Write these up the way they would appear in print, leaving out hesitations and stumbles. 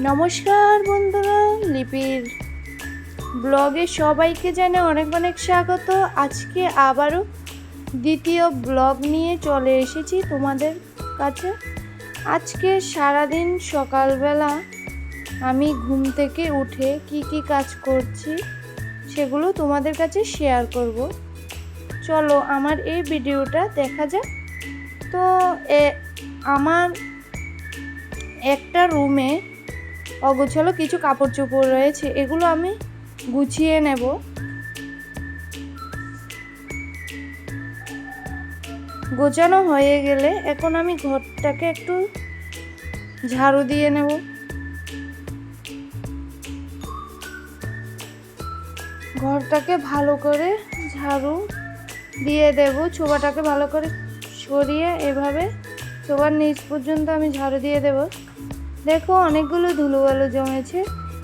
নমস্কার বন্ধুরা, লিপির ব্লগে সবাইকে জানাই অনেক অনেক স্বাগত। আজকে আবারও দ্বিতীয় ব্লগ নিয়ে চলে এসেছি তোমাদের কাছে। আজকে সারাদিন সকালবেলা আমি ঘুম থেকে উঠে কি কাজ করছি সেগুলো তোমাদের কাছে শেয়ার করব। চলো আমার এই ভিডিওটা দেখা যাক। তো আমার একটা রুমে অগোছালো কিছু কাপড় চোপড় রয়েছে, এগুলো আমি গুছিয়ে নেব। গোছানো হয়ে গেলে এখন আমি ঘরটাকে একটু ঝাড়ু দিয়ে নেব। ঘরটাকে ভালো করে ঝাড়ু দিয়ে দেব। ছোবাটাকে ভালো করে সরিয়ে এভাবে ছোবার নিচ পর্যন্ত আমি ঝাড়ু দিয়ে দেব। দেখো অনেকগুলো ধুলোবালু জমেছে।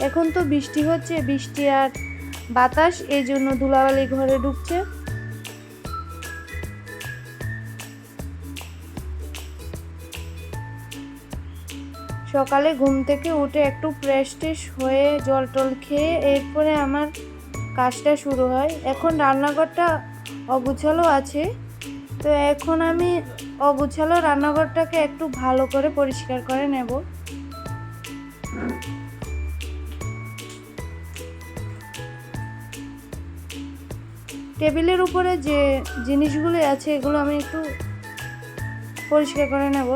এখন তো বৃষ্টি হচ্ছে, বৃষ্টি আর বাতাস, এই জন্য ধুলাবালি ঘরে ঢুকছে। সকালে ঘুম থেকে উঠে একটু ফ্রেশ ট্রেশ হয়ে জল টল খেয়ে এরপরে আমার কাজটা শুরু হয়। এখন রান্নাঘরটা অগুছালো আছে, তো এখন আমি অগুছালো রান্নাঘরটাকে একটু ভালো করে পরিষ্কার করে নেব। টেবিলের উপরে যে জিনিসগুলো আছে এগুলো আমি একটু পরিষ্কার করে নেব।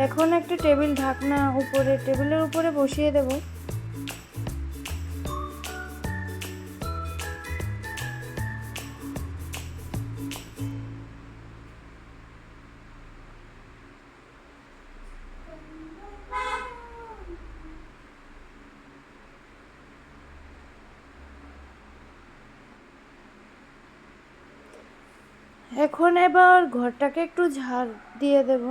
এখন একটা টেবিল ঢাকনা টেবিলের উপরে বসিয়ে দেব। এখন এবার ঘরটাকে একটু ঝাড় দিয়ে দেব।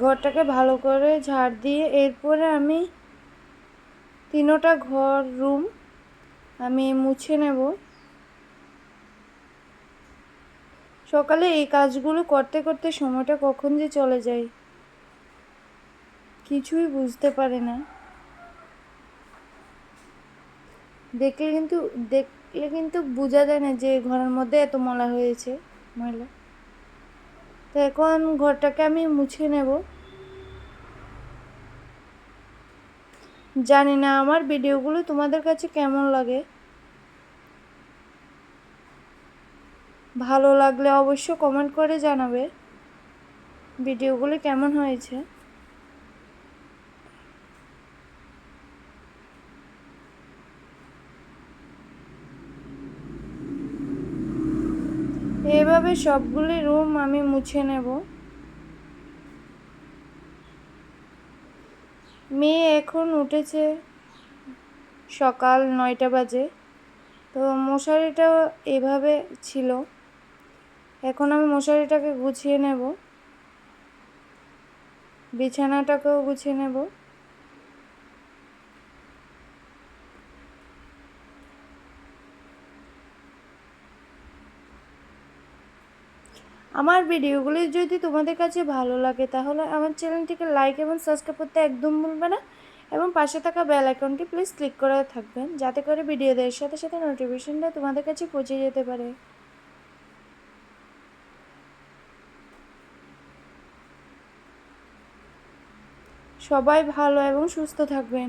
ঘরটাকে ভালো করে ঝাড় দিয়ে এরপরে আমি তিনোটা রুম আমি মুছে নেব। সকালে এই কাজগুলো করতে করতে সময়টা কখন যে চলে যায় কিছুই বুঝতে পারে না। দেখলে কিন্তু বোঝা যায় না যে ঘরের মধ্যে এত ময়লা হয়েছে। তো এখন ঘরটাকে আমি মুছে নেব। জানি না আমার ভিডিওগুলো তোমাদের কাছে কেমন লাগে। ভালো লাগলে অবশ্য কমেন্ট করে জানাবে ভিডিওগুলো কেমন হয়েছে। এভাবে সবগুলি রুম আমি মুছে নেব। মেয়ে এখন উঠেছে, সকাল 9টা বাজে। তো মশারিটা এভাবে ছিল, এখন আমি মশারিটাকে গুছিয়ে নেব, বিছানাটাকেও গুছিয়ে নেব। আমার ভিডিওগুলি যদি তোমাদের কাছে ভালো লাগে তাহলে আমার চ্যানেলটিকে লাইক এবং সাবস্ক্রাইব করতে একদম ভুলবে না, এবং পাশে থাকা বেল আইকনটি প্লিজ ক্লিক করে থাকবেন, যাতে করে ভিডিও দেওয়ার সাথে সাথে নোটিফিকেশনটা তোমাদের কাছে পৌঁছে যেতে পারে। সবাই ভালো এবং সুস্থ থাকবেন।